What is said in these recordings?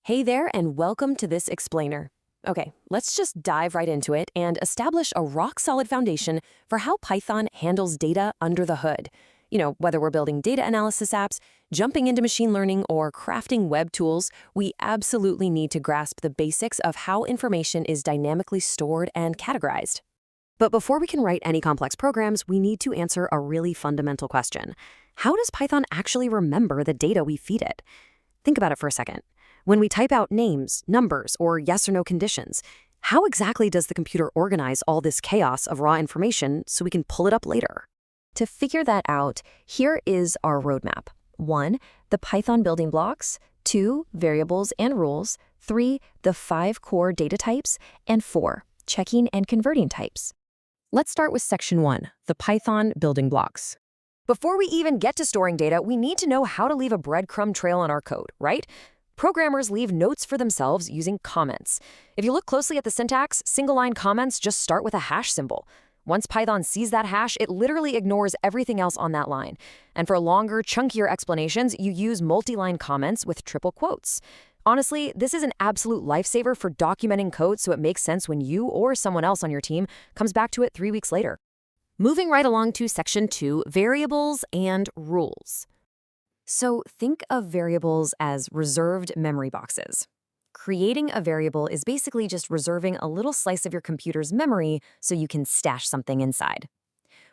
Hey there, and welcome to this explainer. Okay, let's just dive right into it and establish a rock-solid foundation for how Python handles data under the hood. Whether we're building data analysis apps, jumping into machine learning, or crafting web tools, we absolutely need to grasp the basics of how information is dynamically stored and categorized. But before we can write any complex programs, we need to answer a really fundamental question. How does Python actually remember the data we feed it? Think about it for a second. When we type out names, numbers, or yes or no conditions, how exactly does the computer organize all this chaos of raw information so we can pull it up later? To figure that out, here is our roadmap. 1. The Python building blocks. 2. Variables and rules. 3. The 5 core data types. And 4. Checking and converting types. Let's start with section 1, the Python building blocks. Before we even get to storing data, we need to know how to leave a breadcrumb trail on our code, right? Programmers leave notes for themselves using comments. If you look closely at the syntax, single-line comments just start with a hash symbol. Once Python sees that hash, it literally ignores everything else on that line. And for longer, chunkier explanations, you use multi-line comments with triple quotes. Honestly, this is an absolute lifesaver for documenting code so it makes sense when you or someone else on your team comes back to it 3 weeks later. Moving right along to section 2, variables and rules. So think of variables as reserved memory boxes. Creating a variable is basically just reserving a little slice of your computer's memory so you can stash something inside.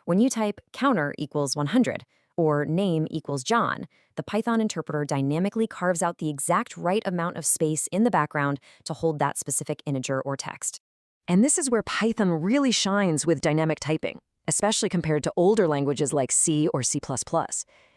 When you type counter equals 100 or name equals John, the Python interpreter dynamically carves out the exact right amount of space in the background to hold that specific integer or text. And this is where Python really shines with dynamic typing, especially compared to older languages like C or C++.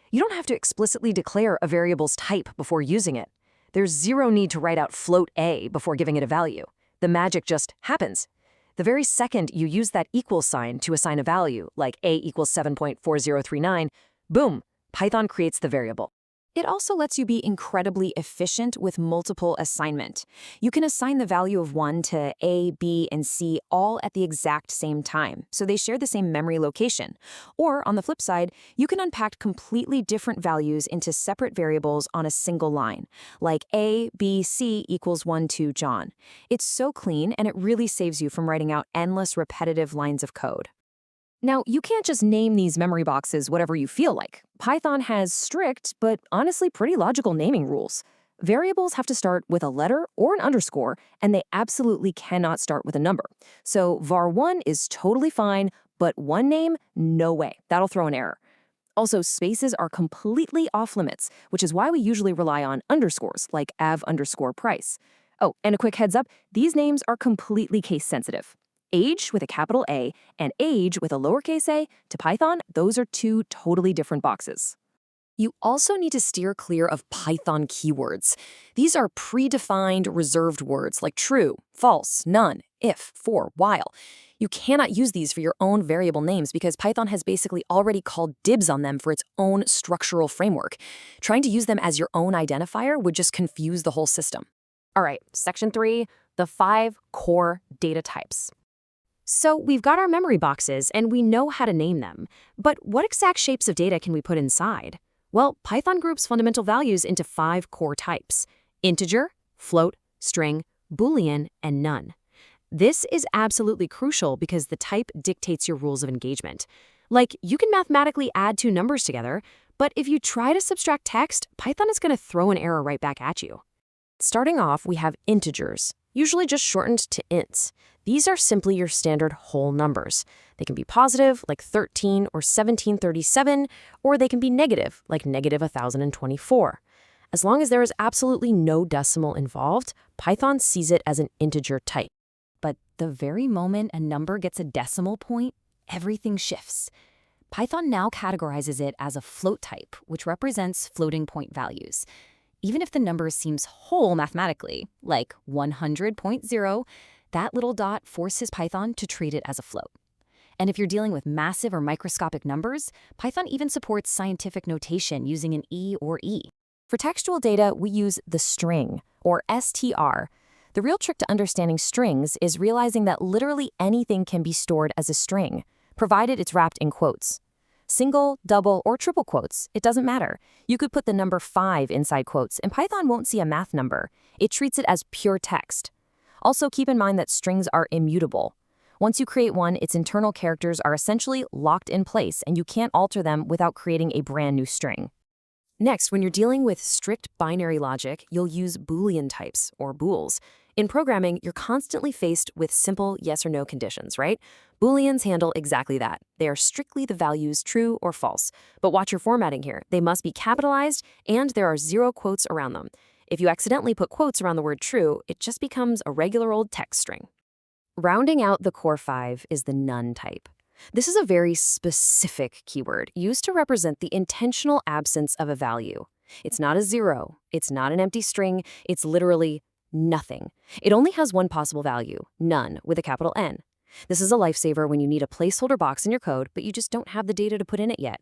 You don't have to explicitly declare a variable's type before using it. There's zero need to write out float a before giving it a value. The magic just happens. The very second you use that equal sign to assign a value, like a equals 7.4039, boom, Python creates the variable. It also lets you be incredibly efficient with multiple assignment. You can assign the value of 1 to A, B, and C all at the exact same time, so they share the same memory location. Or, on the flip side, you can unpack completely different values into separate variables on a single line, like A, B, C equals 1 to John. It's so clean, and it really saves you from writing out endless repetitive lines of code. Now, you can't just name these memory boxes whatever you feel like. Python has strict, but honestly pretty logical naming rules. Variables have to start with a letter or an underscore, and they absolutely cannot start with a number. So var1 is totally fine, but one name, no way. That'll throw an error. Also, spaces are completely off limits, which is why we usually rely on underscores, like av_price. Oh, and a quick heads up, these names are completely case sensitive. Age with a capital A and age with a lowercase a, to Python, those are two totally different boxes. You also need to steer clear of Python keywords. These are predefined, reserved words like true, false, none, if, for, while. You cannot use these for your own variable names because Python has basically already called dibs on them for its own structural framework. Trying to use them as your own identifier would just confuse the whole system. All right, section 3, the 5 core data types. So we've got our memory boxes and we know how to name them, but what exact shapes of data can we put inside? Well, Python groups fundamental values into 5 core types: integer, float, string, Boolean, and none. This is absolutely crucial because the type dictates your rules of engagement. Like, you can mathematically add 2 numbers together, but if you try to subtract text, Python is going to throw an error right back at you. Starting off, we have integers, usually just shortened to ints. These are simply your standard whole numbers. They can be positive, like 13 or 1737, or they can be negative, like negative 1024. As long as there is absolutely no decimal involved, Python sees it as an integer type. But the very moment a number gets a decimal point, everything shifts. Python now categorizes it as a float type, which represents floating point values. Even if the number seems whole mathematically, like 100.0, that little dot forces Python to treat it as a float. And if you're dealing with massive or microscopic numbers, Python even supports scientific notation using an E or E. For textual data, we use the string, or str. The real trick to understanding strings is realizing that literally anything can be stored as a string, provided it's wrapped in quotes. Single, double, or triple quotes, it doesn't matter. You could put the number 5 inside quotes, and Python won't see a math number. It treats it as pure text. Also, keep in mind that strings are immutable. Once you create one, its internal characters are essentially locked in place, and you can't alter them without creating a brand new string. Next, when you're dealing with strict binary logic, you'll use Boolean types, or bools. In programming, you're constantly faced with simple yes or no conditions, right? Booleans handle exactly that. They are strictly the values true or false. But watch your formatting here. They must be capitalized, and there are 0 quotes around them. If you accidentally put quotes around the word true, it just becomes a regular old text string. Rounding out the core 5 is the none type. This is a very specific keyword used to represent the intentional absence of a value. It's not a 0, it's not an empty string, it's literally nothing. It only has one possible value, none, with a capital N. This is a lifesaver when you need a placeholder box in your code, but you just don't have the data to put in it yet.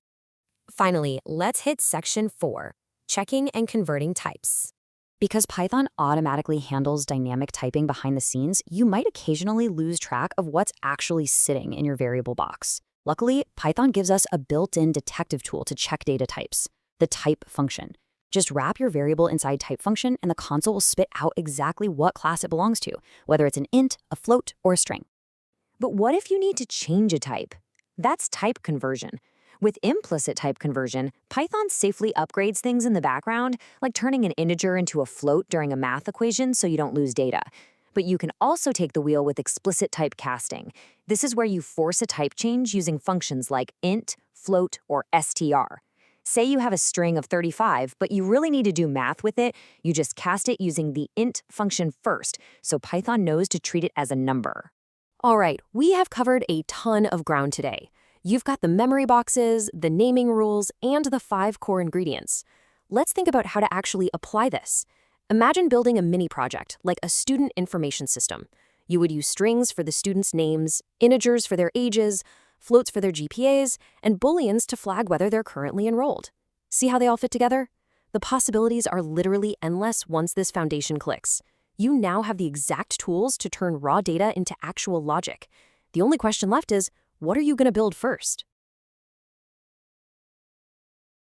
Finally, let's hit section 4, checking and converting types. Because Python automatically handles dynamic typing behind the scenes, you might occasionally lose track of what's actually sitting in your variable box. Luckily, Python gives us a built-in detective tool to check data types, the type function. Just wrap your variable inside type function, and the console will spit out exactly what class it belongs to, whether it's an int, a float, or a string. But what if you need to change a type? That's type conversion. With implicit type conversion, Python safely upgrades things in the background, like turning an integer into a float during a math equation so you don't lose data. But you can also take the wheel with explicit type casting. This is where you force a type change using functions like int, float, or str. Say you have a string of 35, but you really need to do math with it, you just cast it using the int function first, so Python knows to treat it as a number. All right, we have covered a ton of ground today. You've got the memory boxes, the naming rules, and the 5 core ingredients. Let's think about how to actually apply this. Imagine building a mini project, like a student information system. You would use strings for the students' names, integers for their ages, floats for their GPAs, and booleans to flag whether they're currently enrolled. See how they all fit together? The possibilities are literally endless once this foundation clicks. You now have the exact tools to turn raw data into actual logic. The only question left is, what are you going to build first?